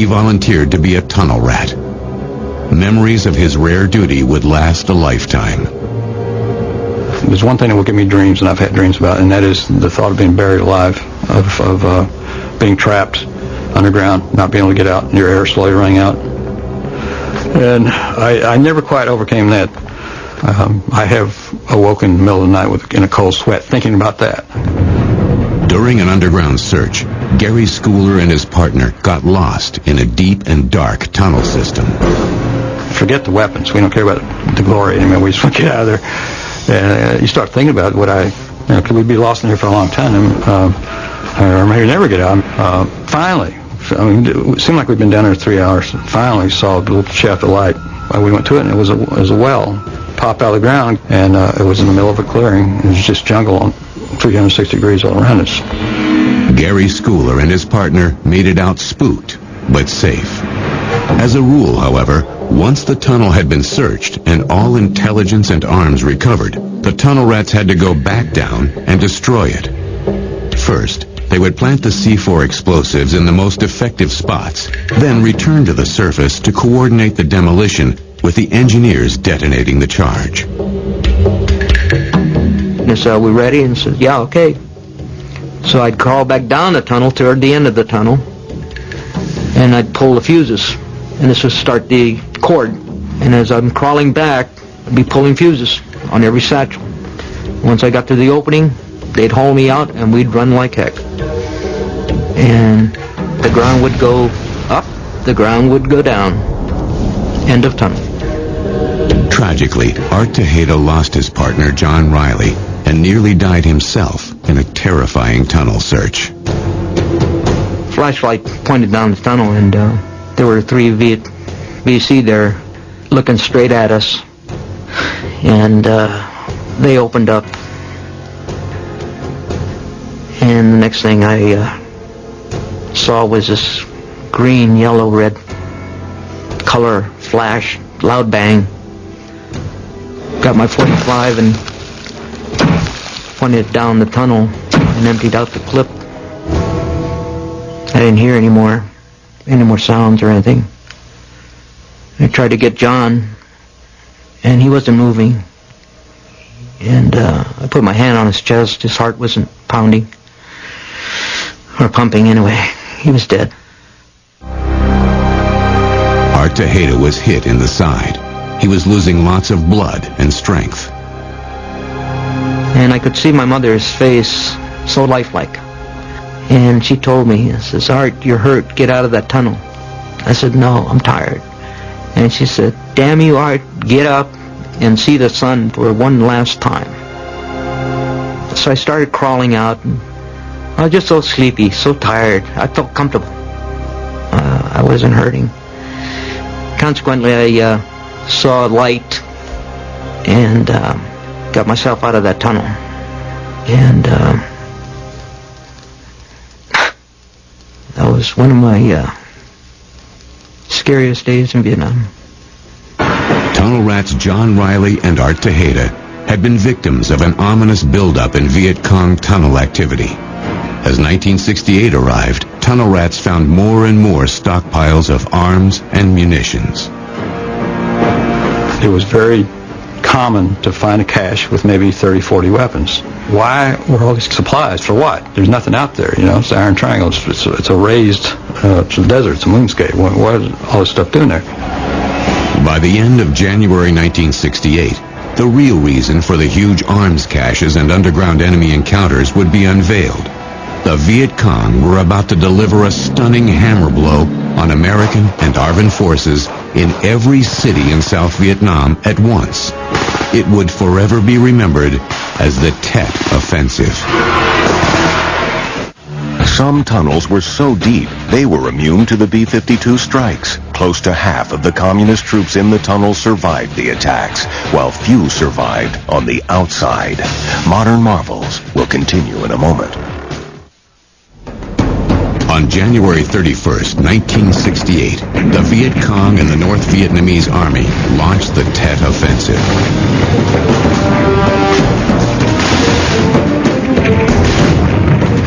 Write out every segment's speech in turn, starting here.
he volunteered to be a tunnel rat. Memories of his rare duty would last a lifetime. There's one thing that will give me dreams, and I've had dreams about, and that is the thought of being buried alive, of being trapped underground, not being able to get out, and your air slowly running out. And I never quite overcame that. I have awoken in the middle of the night in a cold sweat thinking about that. During an underground search, Gary Schooler and his partner got lost in a deep and dark tunnel system. Forget the weapons. We don't care about the glory anymore. We just want to get out of there. And you start thinking about could we be lost in here for a long time? Or maybe never get out. Finally, it seemed like we'd been down there 3 hours. Finally, saw a little shaft of light. We went to it, and it was a well. Popped out of the ground, and it was in the middle of a clearing. It was just jungle on 360 degrees all around us. Gary Schooler and his partner made it out spooked, but safe. As a rule, however, once the tunnel had been searched and all intelligence and arms recovered, the tunnel rats had to go back down and destroy it. First, they would plant the C4 explosives in the most effective spots, then return to the surface to coordinate the demolition with the engineers detonating the charge. And so we ready? And said, yeah, okay. So I'd crawl back down the tunnel toward the end of the tunnel, and I'd pull the fuses, and this would start the cord. And as I'm crawling back, I'd be pulling fuses on every satchel. Once I got to the opening, they'd haul me out, and we'd run like heck. And the ground would go up, the ground would go down. End of tunnel. Tragically, Art Tejeda lost his partner, John Riley, and nearly died himself in a terrifying tunnel search. Flashlight pointed down the tunnel, and there were 3 VC there looking straight at us. And they opened up. And the next thing I saw was this green, yellow, red color flash, loud bang. Got my .45 and pointed it down the tunnel and emptied out the clip. I didn't hear any more sounds or anything. I tried to get John, and he wasn't moving. And I put my hand on his chest. His heart wasn't pounding, or pumping anyway. He was dead. Art Tejeda was hit in the side. He was losing lots of blood and strength. And I could see my mother's face, so lifelike. And she told me, says, Art, you're hurt. Get out of that tunnel. I said, no, I'm tired. And she said, damn you, Art, get up and see the sun for one last time. So I started crawling out, and I was just so sleepy, so tired. I felt comfortable. I wasn't hurting. Consequently, I saw light and got myself out of that tunnel. And that was one of my scariest days in Vietnam. Tunnel rats John Riley and Art Tejeda had been victims of an ominous buildup in Viet Cong tunnel activity. As 1968 arrived, tunnel rats found more and more stockpiles of arms and munitions. It was very common to find a cache with maybe 30, 40 weapons. Why were all these supplies? For what? There's nothing out there, you know. It's the Iron Triangle. It's a raised, it's a desert. It's a moonscape. What is all this stuff doing there? By the end of January 1968, the real reason for the huge arms caches and underground enemy encounters would be unveiled. The Viet Cong were about to deliver a stunning hammer blow on American and ARVN forces in every city in South Vietnam at once. It would forever be remembered as the Tet Offensive. Some tunnels were so deep they were immune to the B-52 strikes. Close to half of the communist troops in the tunnel survived the attacks, while few survived on the outside. Modern marvels will continue in a moment. On January 31st, 1968, the Viet Cong and the North Vietnamese Army launched the Tet Offensive.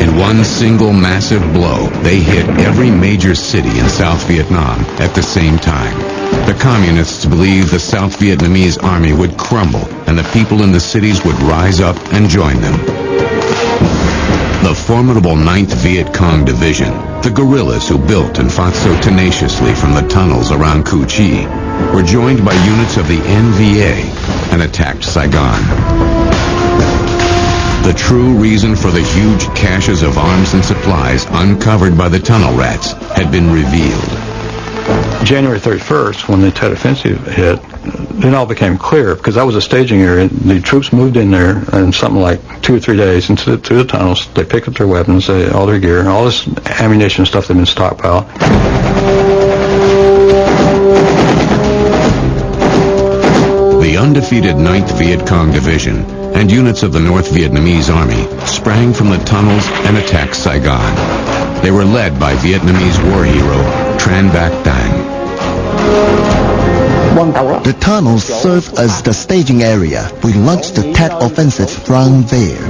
In In one single massive blow, they hit every major city in South Vietnam at the same time. The communists believed the South Vietnamese army would crumble and the people in the cities would rise up and join them. The formidable 9th Viet Cong Division, the guerrillas who built and fought so tenaciously from the tunnels around Cu Chi, were joined by units of the NVA and attacked Saigon. The true reason for the huge caches of arms and supplies uncovered by the tunnel rats had been revealed. January 31st, when the Tet Offensive hit, it all became clear, because that was a staging area. The troops moved in there in something like 2 or 3 days through the tunnels. They picked up their weapons, all their gear, all this ammunition and stuff that had been stockpiled. The undefeated 9th Viet Cong Division and units of the North Vietnamese Army sprang from the tunnels and attacked Saigon. They were led by Vietnamese war hero Tran Bac Dang. The tunnels served as the staging area. We launched the Tet Offensive from there.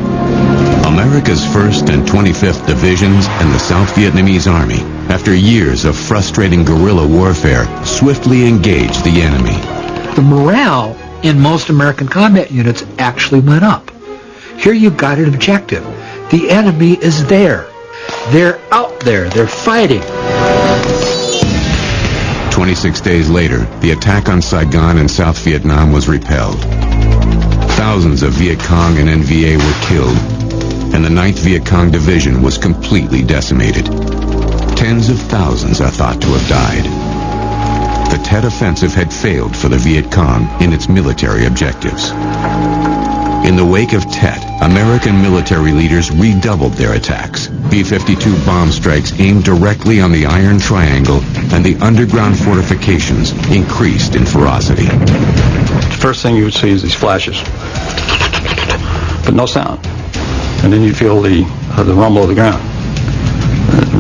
America's 1st and 25th Divisions and the South Vietnamese Army, after years of frustrating guerrilla warfare, swiftly engaged the enemy. The morale in most American combat units actually went up. Here you've got an objective. The enemy is there. They're out there. They're fighting. 26 days later, the attack on Saigon in South Vietnam was repelled. Thousands of Viet Cong and NVA were killed, and the 9th Viet Cong Division was completely decimated. Tens of thousands are thought to have died. The Tet Offensive had failed for the Viet Cong in its military objectives. In the wake of Tet, American military leaders redoubled their attacks. B-52 bomb strikes aimed directly on the Iron Triangle, and the underground fortifications increased in ferocity. The first thing you would see is these flashes, but no sound. And then you'd feel the rumble of the ground.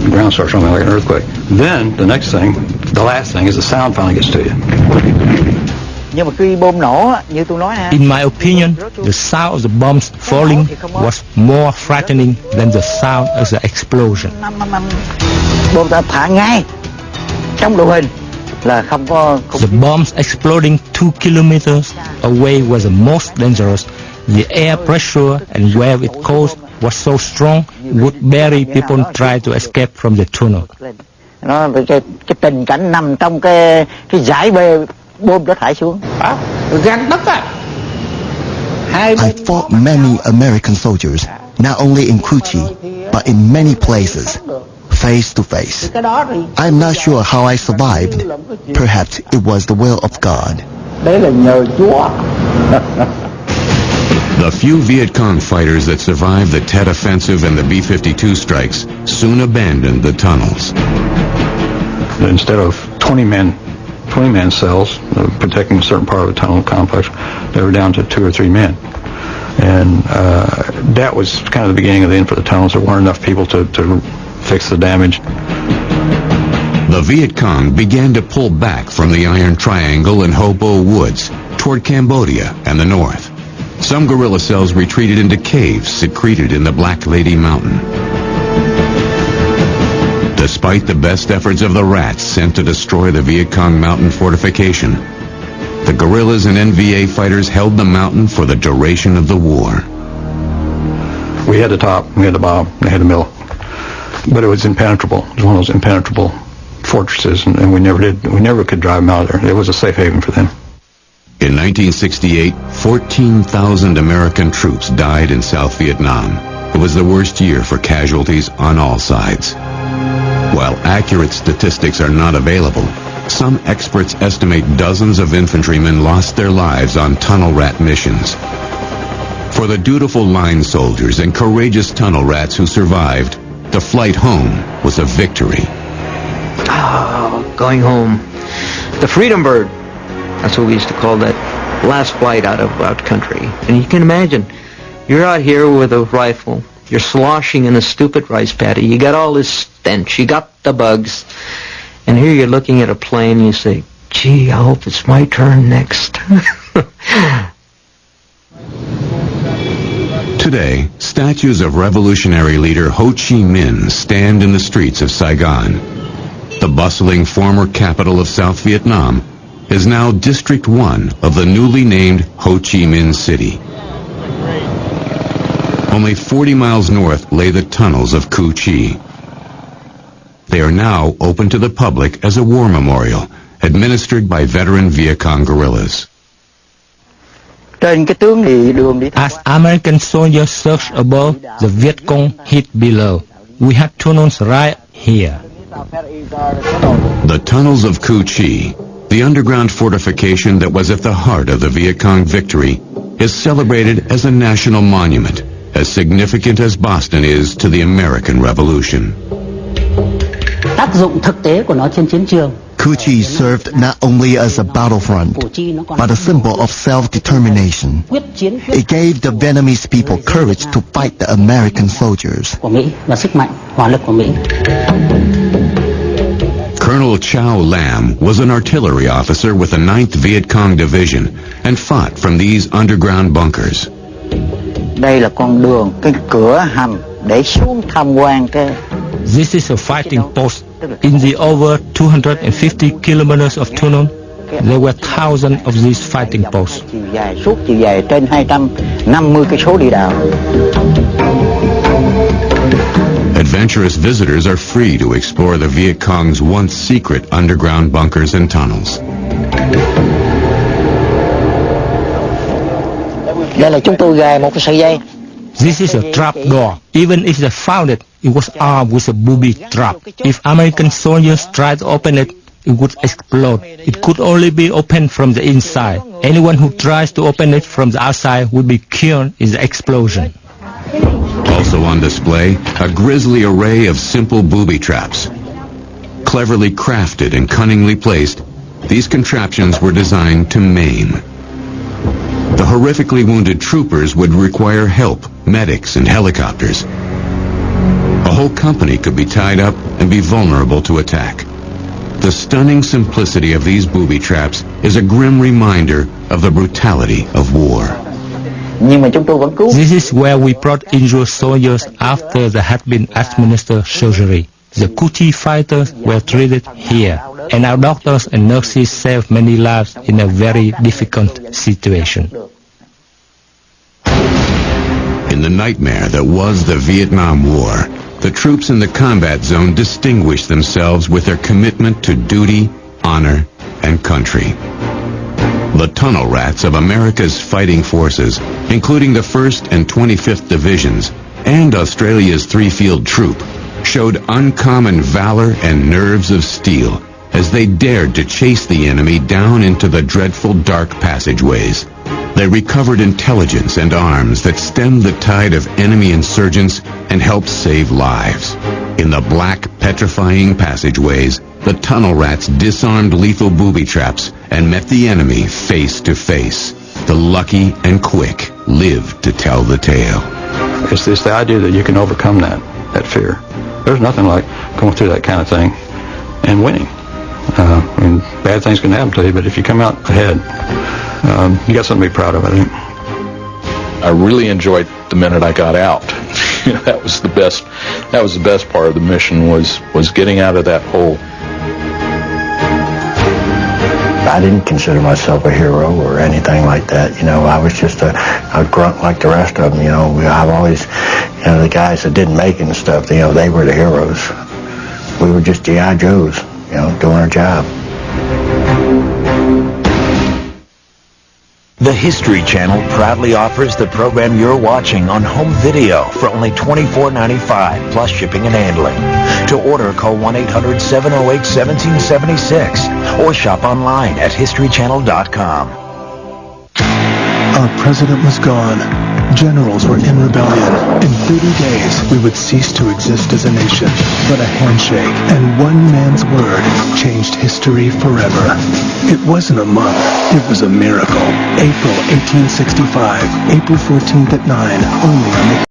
The ground starts rumbling like an earthquake. Then, the next thing, the last thing, is the sound finally gets to you. In my opinion, the sound of the bombs falling was more frightening than the sound of the explosion. The bombs exploding 2 kilometers away was the most dangerous. The air pressure and where it caused was so strong, it would bury people try to escape from the tunnel. I fought many American soldiers, not only in Cu Chi, but in many places, face to face. I'm not sure how I survived. Perhaps it was the will of God. The few Viet Cong fighters that survived the Tet Offensive and the B-52 strikes soon abandoned the tunnels. Instead of 20-man cells protecting a certain part of the tunnel complex, they were down to 2 or 3 men. And that was kind of the beginning of the end for the tunnels. There weren't enough people to fix the damage. The Viet Cong began to pull back from the Iron Triangle and Ho Bo Woods toward Cambodia and the north. Some guerrilla cells retreated into caves secreted in the Black Lady Mountain. Despite the best efforts of the rats sent to destroy the Viet Cong mountain fortification, the guerrillas and NVA fighters held the mountain for the duration of the war. We had the top, we had the bottom, we had the middle. But it was impenetrable. It was one of those impenetrable fortresses, and we never could drive them out of there. It was a safe haven for them. In 1968, 14,000 American troops died in South Vietnam. It was the worst year for casualties on all sides. While accurate statistics are not available, some experts estimate dozens of infantrymen lost their lives on tunnel rat missions. For the dutiful line soldiers and courageous tunnel rats who survived, the flight home was a victory. Oh, going home. The Freedom Bird. That's what we used to call that last flight out country. And you can imagine, you're out here with a rifle, you're sloshing in a stupid rice paddy, you got all this stench, you got the bugs, and here you're looking at a plane and you say, gee, I hope it's my turn next. Today, statues of revolutionary leader Ho Chi Minh stand in the streets of Saigon. The bustling former capital of South Vietnam is now District 1 of the newly named Ho Chi Minh City. Only 40 miles north lay the tunnels of Cu Chi. They are now open to the public as a war memorial, administered by veteran Viet Cong guerrillas. As American soldiers searched above, the Viet Cong hid below. We had tunnels right here. The tunnels of Cu Chi, the underground fortification that was at the heart of the Viet Cong victory, is celebrated as a national monument, as significant as Boston is to the American Revolution. Cu Chi served not only as a battlefront, but a symbol of self-determination. It gave the Vietnamese people courage to fight the American soldiers. Colonel Chow Lam was an artillery officer with the 9th Viet Cong Division and fought from these underground bunkers. This is a fighting post. In the over 250 kilometers of tunnel, there were thousands of these fighting posts. Adventurous visitors are free to explore the Viet Cong's once secret underground bunkers and tunnels. This is a trap door. Even if they found it, it was armed with a booby trap. If American soldiers tried to open it, it would explode. It could only be opened from the inside. Anyone who tries to open it from the outside would be killed in the explosion. Also on display, a grisly array of simple booby traps. Cleverly crafted and cunningly placed, these contraptions were designed to maim. The horrifically wounded troopers would require help, medics and helicopters. A whole company could be tied up and be vulnerable to attack. The stunning simplicity of these booby traps is a grim reminder of the brutality of war. This is where we brought injured soldiers after they had been administered surgery. The Cu Chi fighters were treated here, and our doctors and nurses saved many lives in a very difficult situation. In the nightmare that was the Vietnam War, the troops in the combat zone distinguished themselves with their commitment to duty, honor, and country. The tunnel rats of America's fighting forces, including the 1st and 25th Divisions and Australia's 3-Field Troop, showed uncommon valor and nerves of steel as they dared to chase the enemy down into the dreadful dark passageways. They recovered intelligence and arms that stemmed the tide of enemy insurgents and helped save lives. In the black, petrifying passageways, the tunnel rats disarmed lethal booby traps and met the enemy face to face. The lucky and quick lived to tell the tale. It's the idea that you can overcome that fear. There's nothing like going through that kind of thing and winning. I mean, bad things can happen to you, but if you come out ahead, you got something to be proud of, I think. I really enjoyed the minute I got out. That was the best. That was the best part of the mission was getting out of that hole. I didn't consider myself a hero or anything like that. I was just a grunt like the rest of them. I've always, the guys that didn't make it and stuff, they were the heroes. We were just G.I. Joes, doing our job. The History Channel proudly offers the program you're watching on home video for only $24.95 plus shipping and handling. To order, call 1-800-708-1776 or shop online at historychannel.com. Our president was gone. Generals were in rebellion. In 30 days, we would cease to exist as a nation. But a handshake and one man's word changed history forever. It wasn't a month. It was a miracle. April 1865, April 14th at 9, only on the